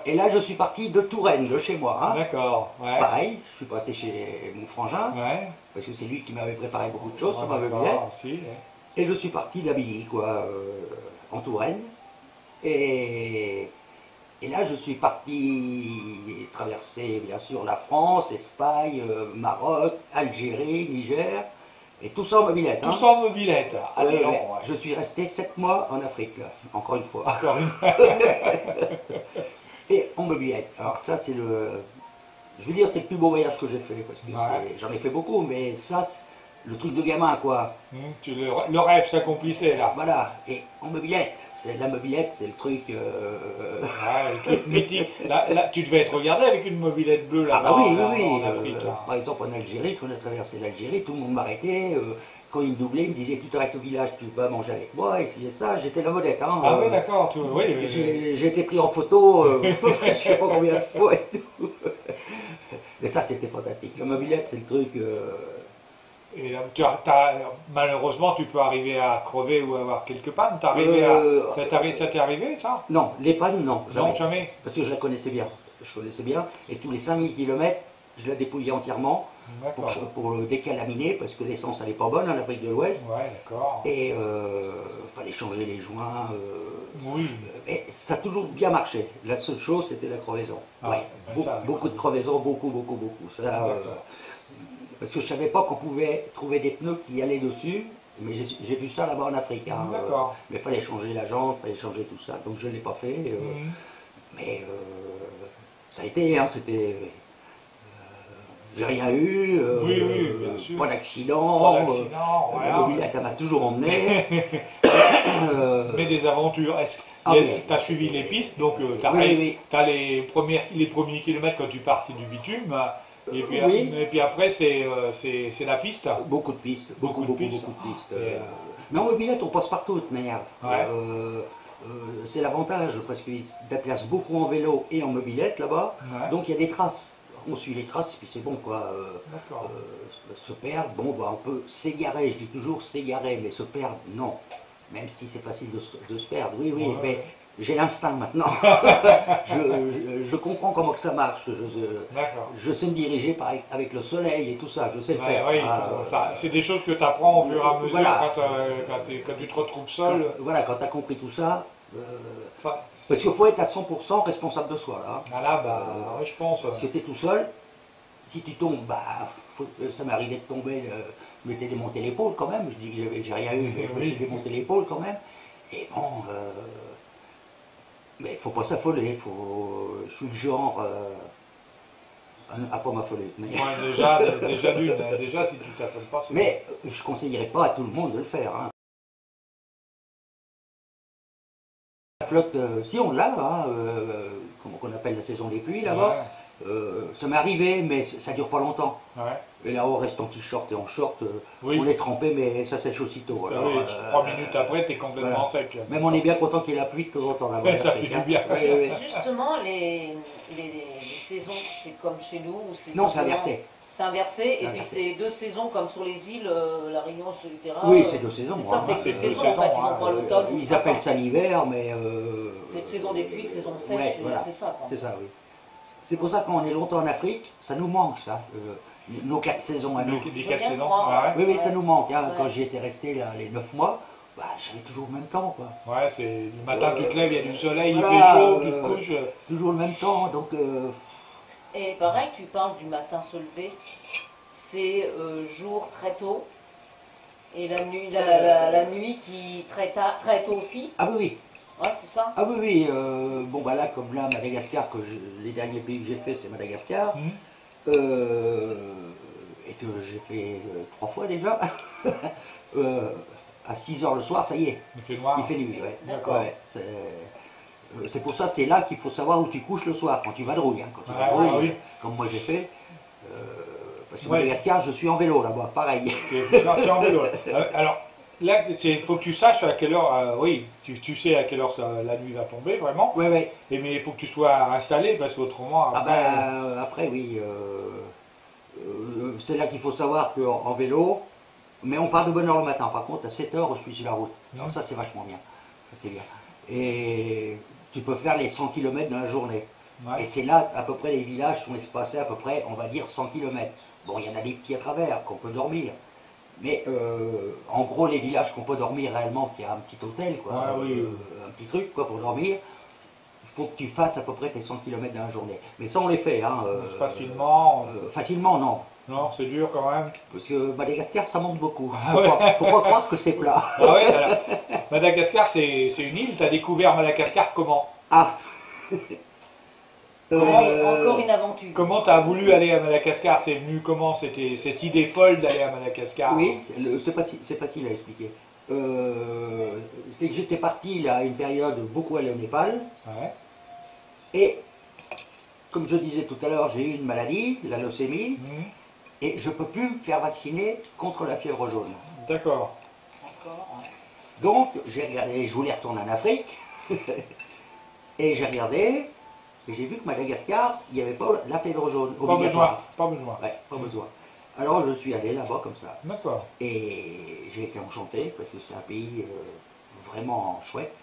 Et là, je suis parti de Touraine, de chez moi. Hein. D'accord, ouais. Pareil, je suis passé chez mon frangin, Ouais. parce que c'est lui qui m'avait préparé beaucoup de choses sur ma D'accord, mobilette. aussi, ouais. Et je suis parti d'Abilly, quoi, en Touraine. Et, et là, je suis parti traverser, bien sûr, la France, Espagne, Maroc, Algérie, Niger, et tout ça en mobilette. Tout Hein. ça en mobilette. Allez, Ouais. on, Je suis resté 7 mois en Afrique, là, encore une fois. encore une. Et en mobilette. Alors ça, c'est le... Je veux dire, c'est le plus beau voyage que j'ai fait, parce que Ouais. j'en ai fait beaucoup, mais ça, le truc de gamin, quoi. Le rêve s'accomplissait là. Voilà, et en mobilette, la mobilette, c'est le truc... Ouais, le truc mythique. Là, tu devais être regardé avec une mobilette bleue Ah là-bas bah oui, en, oui, oui. en Afrique. Là. Par exemple, en Algérie, quand on a traversé l'Algérie, tout le monde m'arrêtait. Quand ils me doublaient, ils me disaient, tu t'arrêtes au village, tu vas manger avec moi, et ça, j'étais la vedette. Hein, Ah oui, d'accord. Oui, j'ai été pris en photo, je sais pas combien de fois et tout. Mais ça, c'était fantastique. La mobilette, c'est le truc... Et malheureusement, tu peux arriver à crever ou avoir quelques pannes. Ça t'est arrivé, ça? Non, les pannes, non, jamais. Non, jamais. Parce que je la connaissais bien. Je connaissais bien. Et tous les 5000 km, je la dépouillais entièrement D'accord. pour le décalaminer, parce que l'essence, elle n'est pas bonne en Afrique de l'Ouest. Ouais, d'accord. Et fallait changer les joints. Oui. Et ça a toujours bien marché. La seule chose, c'était la crevaison. Ah, Ouais. ben ça, Beaucoup de crevaisons, beaucoup. Ça, D'accord. parce que je savais pas qu'on pouvait trouver des pneus qui allaient dessus. Mais j'ai vu ça là-bas en Afrique. Hein. D'accord. Mais il fallait changer la jante, il fallait changer tout ça. Donc je ne l'ai pas fait. Mhm. Mais ça a été, hein, c'était... j'ai rien eu, Oui, oui, bien sûr. pas d'accident, Pas d'accident, la voilà. mobilette elle m'a toujours emmené. Mais des aventures. Ah oui. Tu as suivi les pistes, donc tu Oui. as les premiers kilomètres quand tu pars, c'est du bitume. Et puis, Oui. et puis après, c'est la piste. Beaucoup de pistes, beaucoup de pistes. Et, Mais en mobilette, on passe partout de toute manière. Ouais. C'est l'avantage, parce qu'ils se déplacent beaucoup en vélo et en mobilette là-bas, Ouais. donc il y a des traces. On suit les traces, puis c'est bon quoi. D'accord. Se perdre, bon, bah, on peut s'égarer, je dis toujours s'égarer, mais se perdre, non. Même si c'est facile de se perdre, oui, Ouais. mais j'ai l'instinct maintenant. je comprends comment que ça marche. D'accord. Je sais me diriger avec le soleil et tout ça, je sais le faire. Oui, c'est des choses que tu apprends au fur et à mesure Voilà. quand tu te retrouves seul. Voilà, quand tu as compris tout ça, Enfin, parce qu'il faut être à 100% responsable de soi. Là. ah là, bah, oui, je pense. Si tu es tout seul, si tu tombes, bah, ça m'est arrivé de tomber, je m'étais démonté l'épaule quand même, je dis que j'ai rien eu, mais je me suis démonté l'épaule quand même. Et bon, mais il faut pas s'affoler, je suis le genre à pas m'affoler. Mais, Ouais, déjà si tu t'appelles pas, c'est mais je conseillerais pas à tout le monde de le faire. Hein. La flotte, si on l'a, hein, comment qu'on appelle la saison des pluies là-bas, ça m'est arrivé, mais ça dure pas longtemps. Ouais. Et là, on reste en t-shirt et en short, Oui. on est trempé, mais ça sèche aussitôt. Alors, Oui, 3 minutes après, tu es complètement voilà. sec. Même on est bien content qu'il y ait la pluie de temps en temps là-bas. Ça fait du bien. Oui. Justement, les saisons, c'est comme chez nous ou Non, c'est inversé. C'est inversé, et puis inversé. c'est 2 saisons comme sur les îles, La Réunion, etc. Oui, c'est 2 saisons. Ça, c'est hein. que 2 saisons en fait, ils n'ont pas l'automne. Ils appellent ça l'hiver, mais... C'est saison des pluies, saison sèche, ouais, voilà. c'est ça. C'est ça, oui. C'est pour ça que quand on est longtemps en Afrique, ça nous manque, ça. Nos 4 saisons à nous. Les Je 4 viens de saisons. croire. Ouais, Oui, ça nous manque. Hein. Ouais. Quand j'y étais resté là, les 9 mois, bah, j'avais toujours le même temps, quoi. ouais, c'est le matin, tu te lèves, il y a du soleil, il Voilà, fait chaud, tu te couches. Toujours le même temps, donc... Et pareil, tu parles du matin se lever, c'est jour très tôt, et la nuit qui très tôt aussi. Ah oui, oui. Ouais, c'est ça. Ah oui, oui. Bon, bah là, comme là, Madagascar, les derniers pays que j'ai fait, c'est Madagascar. Et que j'ai fait 3 fois déjà. À 6 h le soir, ça y est. Il fait noir. Il fait nuit, ouais. D'accord. Ouais, c'est pour ça, c'est là qu'il faut savoir où tu couches le soir, quand tu vadrouilles. Hein, quand tu vadrouilles, oui. comme moi j'ai fait. Parce que Ouais. Madagascar, je suis en vélo là-bas, pareil. C'est en vélo. Alors, là, il faut que tu saches à quelle heure, oui, tu sais à quelle heure la nuit va tomber, vraiment. Ouais, ouais. Mais il faut que tu sois installé, parce qu'autrement, Ah après, ben, après, oui. C'est là qu'il faut savoir qu'en vélo, mais on part de bonne heure le matin. Par contre, à 7 h, je suis sur la route. Alors ça, c'est vachement bien. Ça, c'est bien. Et tu peux faire les 100 km dans la journée. Ouais. Et c'est là, à peu près, les villages sont espacés à peu près, on va dire, 100 km. Bon, il y en a des petits à travers qu'on peut dormir. Mais en gros, les villages qu'on peut dormir réellement, il y a un petit hôtel, quoi, Ouais, oui. un petit truc quoi, pour dormir. Il faut que tu fasses à peu près tes 100 km dans la journée. Mais ça, on les fait. Hein, Facilement. Facilement, non. Non, c'est dur quand même. Parce que Madagascar, ça monte beaucoup. Ah Faut, ouais. faut pas croire que c'est plat. Ah ouais, alors, Madagascar, c'est une île. Tu as découvert Madagascar comment? Ah Encore une aventure. Comment tu as voulu aller à Madagascar? C'est venu comment? C'était cette idée folle d'aller à Madagascar? Oui, c'est facile à expliquer. C'est que j'étais parti là, à une période beaucoup aller au Népal. Ouais. Et comme je disais tout à l'heure, j'ai eu une maladie, la leucémie, Mhm. et je ne peux plus me faire vacciner contre la fièvre jaune. D'accord. D'accord, ouais. Donc, j'ai regardé, je voulais retourner en Afrique, et j'ai regardé, et j'ai vu que Madagascar, il n'y avait pas la fièvre jaune Pas besoin. obligatoire. Pas besoin. Ouais, pas besoin. Alors, je suis allé là-bas comme ça. D'accord. Et j'ai été enchanté, parce que c'est un pays vraiment chouette.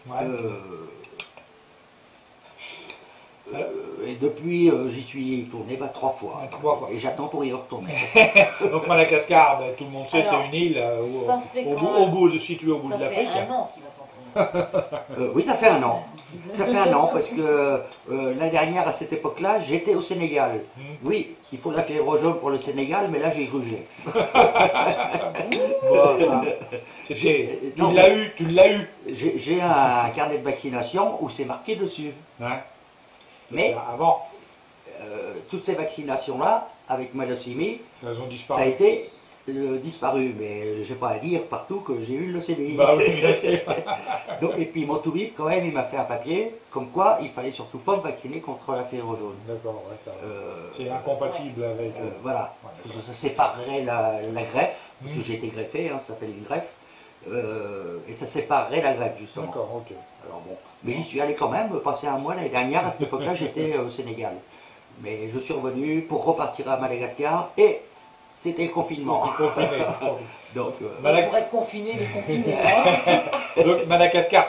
Ouais. Et depuis, j'y suis tourné 3 fois. Ouais, 3 fois. Et j'attends pour y retourner. Donc Madagascar, ben, tout le monde sait, Alors, c'est une île ça fait au quand bout, même- située au bout Ça de fait l'Afrique. un an qu'il va s'en prendre. Oui, ça fait un an. Ça fait un an parce que l'année dernière, à cette époque-là, j'étais au Sénégal. Mhm. Oui, il faut la fièvre jaune pour le Sénégal, mais là, j'ai grugé. Bon, ça, Non, tu l'as eu. J'ai un carnet de vaccination où c'est marqué dessus. Ouais. Mais Avant, toutes ces vaccinations-là, avec ma leucémie, elles ont ça a disparu. été disparu. Mais j'ai pas à dire partout que j'ai eu le leucémie. Bah oui. Donc, et puis mon toubib, quand même, il m'a fait un papier comme quoi il fallait surtout pas me vacciner contre la fièvre jaune. D'accord, ouais, ça va. Euh, C'est incompatible avec. Voilà, Ouais, parce que ça séparerait la greffe, parce que Mhm. j'ai été greffé, hein, ça s'appelle une greffe, et ça séparerait la greffe justement. D'accord, ok. Alors bon, mais j'y suis allé quand même, passer un mois l'année dernière, à cette époque-là j'étais au Sénégal. Mais je suis revenu pour repartir à Madagascar et c'était le confinement. Confiné. Donc, Pour être confiné, mais confiné. Hein. Donc Madagascar,